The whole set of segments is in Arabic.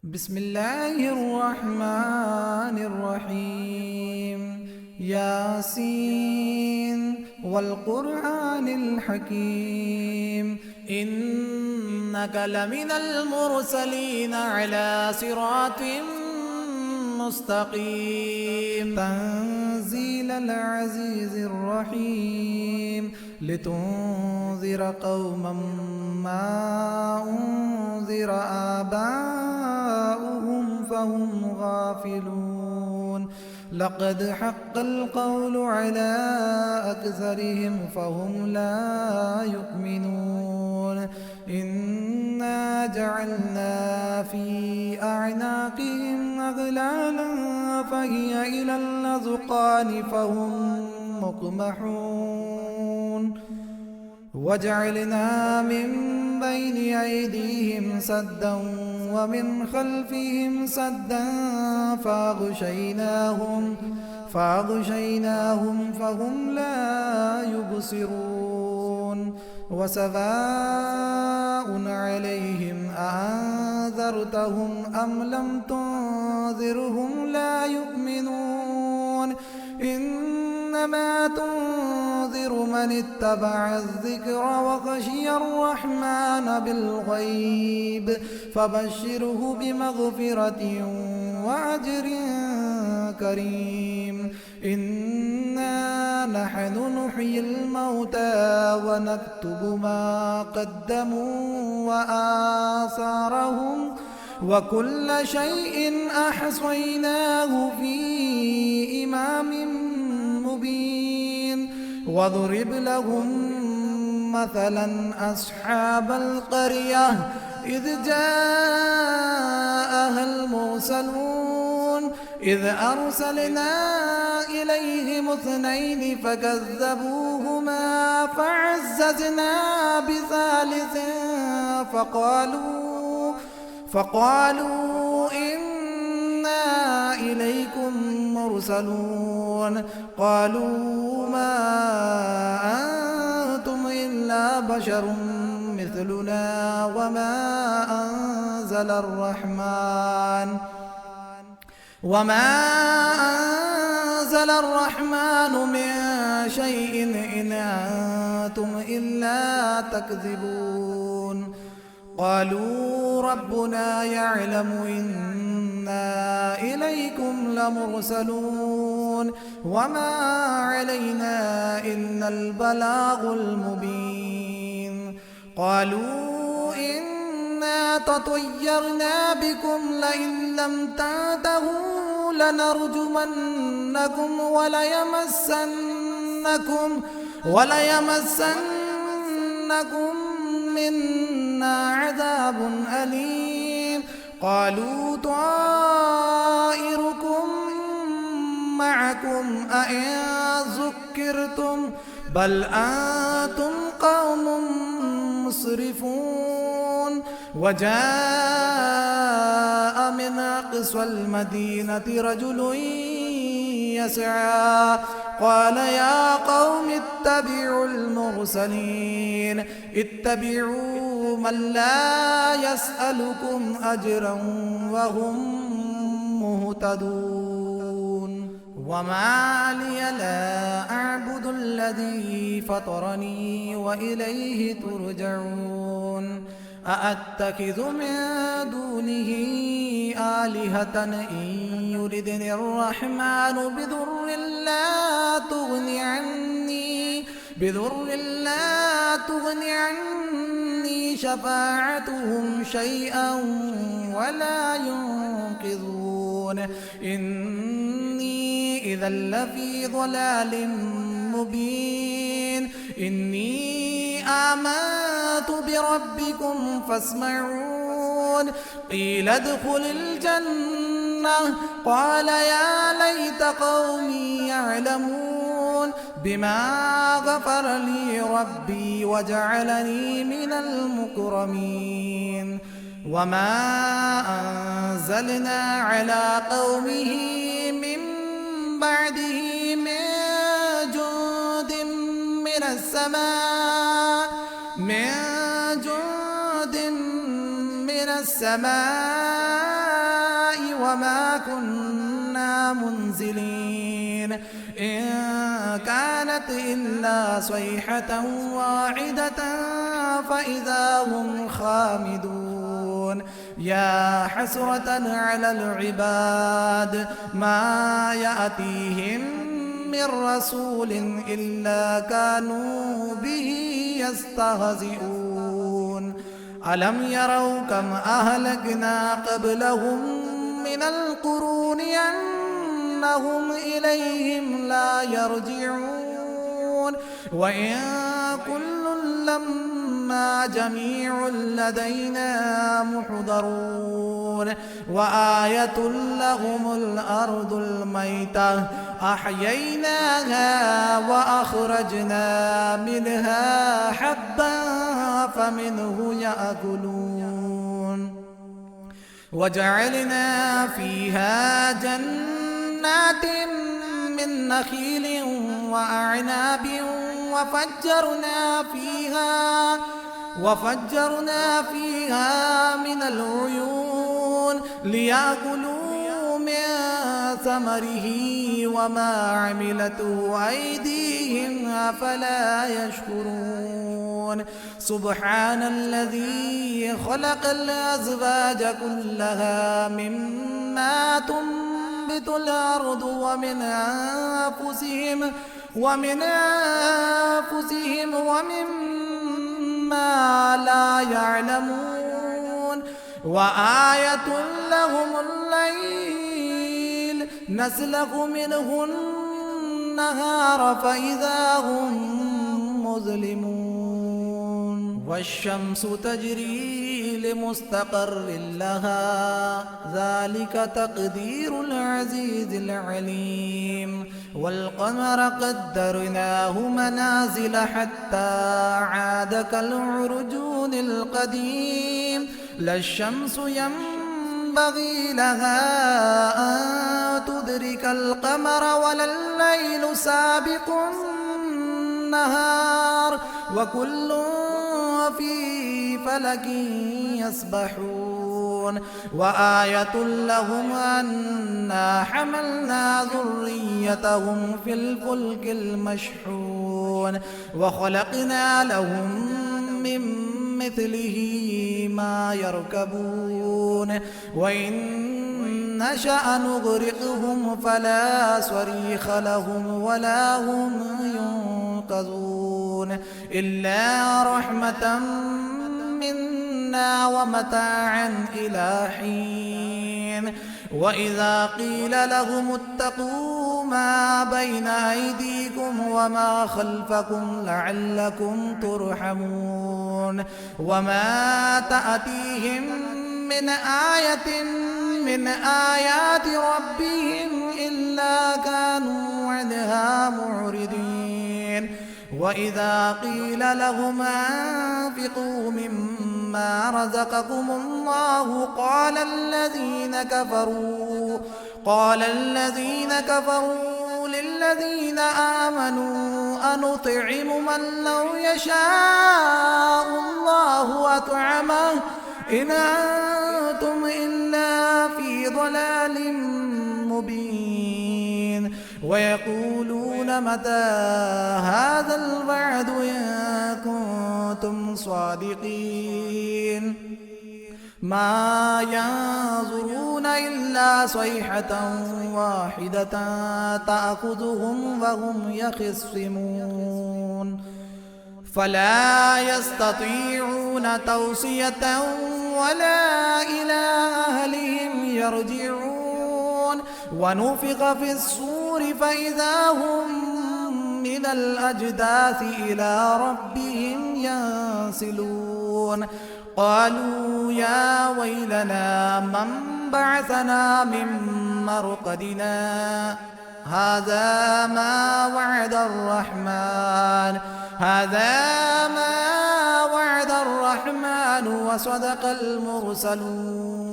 بسم الله الرحمن الرحيم. ياسين والقرآن الحكيم إنك لمن المرسلين على صراط مستقيم تنزيل العزيز الرحيم لتنذر قوما ما أنذر آباؤهم فهم غافلون لقد حق القول على أكثرهم فهم لا يؤمنون إنا جعلنا في أعناقهم أغلالا فهي إلى الأذقان فهم مقمحون وجعلنا من بين أيديهم سدا ومن خلفهم سدا فأغشيناهم فهم لا يبصرون وسواء عليهم أأنذرتهم أم لم تنذرهم لا يؤمنون إنما تنذر من اتبع الذكر وخشي الرحمن بالغيب فبشره بمغفرة وأجر كريم إنا نحن نحيي الموتى ونكتب ما قدموا وآثارهم وكل شيء أحصيناه في إمام مبين واضرب لهم مثلا أصحاب القرية إذ جاءها المرسلون إذ أرسلنا إليهم اثنين فكذبوهما فعززنا بثالث فقالوا إنا إليكم مرسلون قالوا ما أنتم إلا بشر مثلنا وما أنزل الرحمن من شيء إن أنتم إلا تكذبون قالوا ربنا يعلم إنا إليكم لمرسلون وما علينا إلا البلاغ المبين قالوا إنا تطيرنا بكم لئن لم تنتهوا لنرجمنكم وليمسنكم منا عذاب أليم قالوا طائركم معكم أئن ذكرتم بل أنتم قوم مسرفون وجاء من أقصى المدينة رجل يسعى قال يا قوم اتبعوا المرسلين اتبعوا من لا يسألكم أجرا وهم مهتدون وما لي لا أعبد الذي فطرني وإليه ترجعون أأتخذ من دونه آلهة إن يردني الرحمن بضر لا تغني عني شفاعتهم شيئا ولا ينقذون إني إذا لفي ضلال مبين إني آمنت بربكم فاسمعون قيل ادخل الجنة قال يا ليت قومي يعلمون بما غفر لي ربي وجعلني من المكرمين وما أنزلنا على قومه من بعده من جند من السماء السماء كنا منزلين إن كانت إلا صيحة واحدة فإذا هم خامدون يا حسرة على العباد ما يأتيهم من رسول إلا كانوا به يستهزئون ألم يروا كم أهلكنا قبلهم من القرون أنهم إليهم لا يرجعون وإن كل لما جميع لدينا محضرون وآية لهم الأرض الميتة أحييناها وأخرجنا منها حبا فمنه يأكلون وجعلنا فيها جنات من نخيل وأعناب وفجرنا فيها من العيون ليأكلوا من ثمره وما عملته أيديهم أفلا يشكرون سبحان الذي خلق الأزواج كلها مما تنبت الأرض ومن أنفسهم ومما لا يعلمون وآية لهم الليل نسلخ منه النهار فإذا هم مظلمون والشمس تجري لمستقر لها ذلك تقدير العزيز العليم والقمر قدرناه منازل حتى عاد كالعرجون القديم لا الشمس ينبغي لها أن تدرك القمر ولا الليل سابق النهار وكل في فلك يسبحون وآية لهم أنا حملنا ذريتهم في الفلك المشحون وخلقنا لهم من مثله ما يركبون وإن نشأ نغرقهم فلا صريخ لهم ولا هم ينقذون إلا رحمة منا ومتاعا إلى حين وإذا قيل لهم اتقوا ما بين أيديكم وما خلفكم لعلكم ترحمون وما تأتيهم من آية من آيات ربهم إلا كانوا عنها معرضين وإذا قيل لهم أنفقوا مما رزقكم الله قال الذين كفروا للذين آمنوا أنطعم من لو يشاء الله أطعمه إن أنتم إلا في ضلال مبين ويقولون متى هذا الوعد إن كنتم صادقين ما ينظرون إلا صيحة واحدة تأخذهم وهم يخصمون فلا يستطيعون توصية ولا إلى أهلهم يرجعون ونفخ في الصور فإذا هم من الأجداث إلى ربهم ينسلون قالوا يا ويلنا من بعثنا من مرقدنا هذا ما وعد الرحمن وصدق المرسلون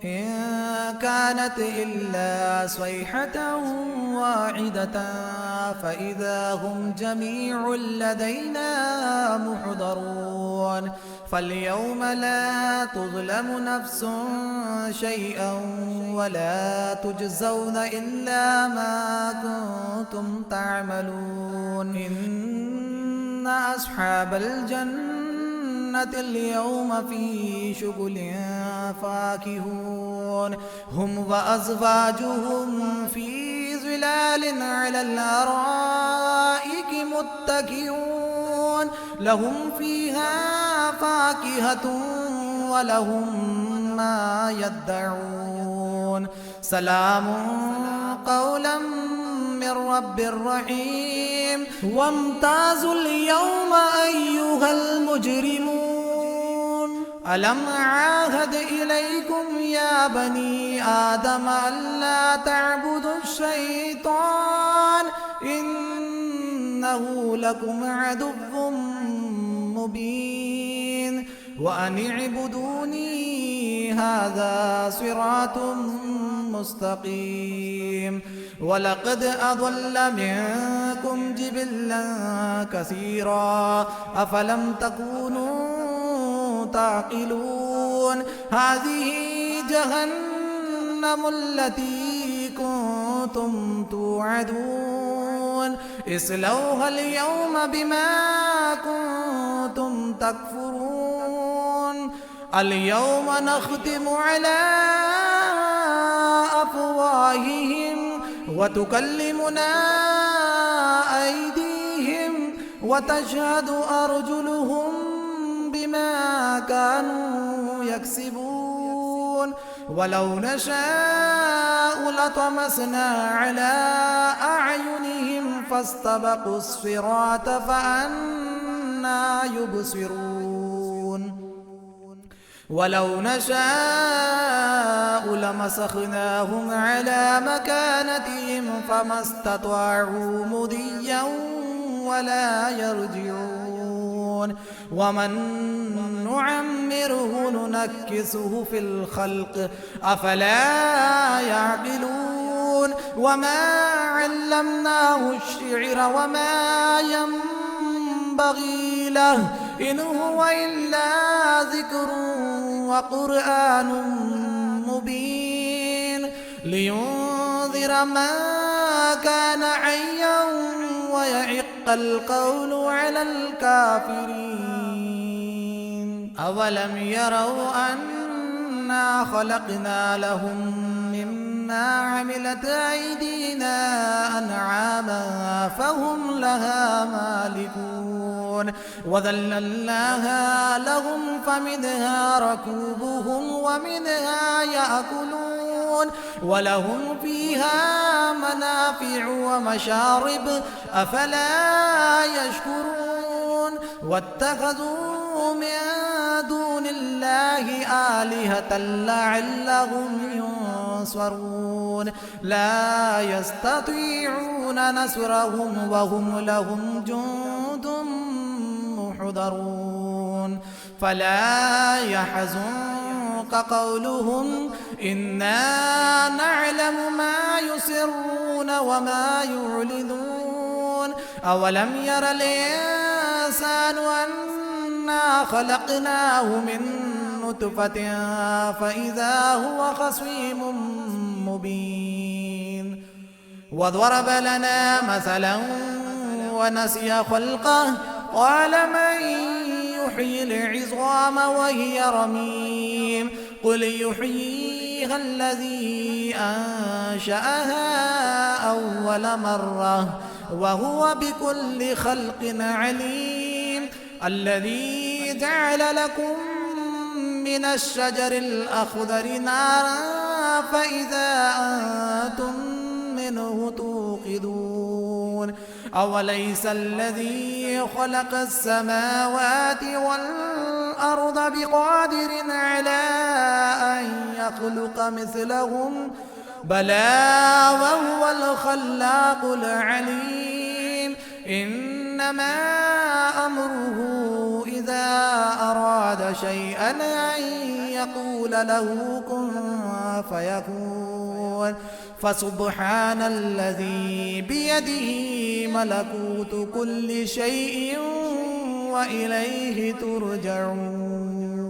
إن كانت إلا صيحة واحدة فإذا هم جميع لدينا محضرون فاليوم لا تظلم نفس شيئا ولا تجزون إلا ما كنتم تعملون إن أصحاب الجنة اليوم في شغل فاكهون هم وأزواجهم في ظلال على الأرائك متكئون لهم فيها فاكهة ولهم ما يدعون سلام قولا من رب رحيم وامتازوا اليوم أيها المجرمون ألم أعاهد إليكم يا بني آدم ألا تعبدوا الشيطان إنه لكم عدو مبين وأن اعبدوني هذا صراط مستقيم ولقد أضل منكم جبلا كثيرا أفلم تكونوا تعقلون هذه جهنم التي كنتم توعدون اصلوها اليوم بما كنتم تكفرون اليوم نختم على أفواههم وتكلمنا أيديهم وتشهد أرجلهم بما كانوا يكسبون ولو نشاء لطمسنا على أعينهم فاستبقوا الصراط فأنى يبصرون ولو نشاء لمسخناهم على مكانتهم فما استطاعوا مضيا ولا يرجعون ومن نعمره ننكسه في الخلق أفلا يعقلون وما علمناه الشعر وما ينبغي له إن هو إلا ذكر وقرآن مبين لينذر من كان حيا ويحق القول على الكافرين أولم يروا أنا خلقنا لهم مما عملت أيدينا أنعاما فهم لها مالكون وذللناها لهم فمنها ركوبهم ومنها يأكلون ولهم فيها منافع ومشارب أفلا يشكرون واتخذوا من دون الله آلهة لعلهم ينصرون لا يستطيعون نصرهم وهم لهم جند محضرون فلا يحزنك قولهم إنا نعلم ما يسرون وما يعلنون أولم ير الإنسان أنا خلقناه من نطفة فإذا هو خصيم مبين وضرب لنا مثلا ونسي خلقه قال من يحيي العظام وهي رميم قل يحييها الذي أنشأها أول مرة وهو بكل خلق عليم الذي جعل لكم من الشجر الأخضر نارا فإذا أنتم منه توقدون أوليس الذي خلق السماوات والأرض بقادر على أن يخلق مثلهم بلى وهو الخلاق العليم إنما أمره إذا أراد شيئا أن يقول له كن فيكون فسبحان الذي بيده ملكوت كل شيء وإليه ترجعون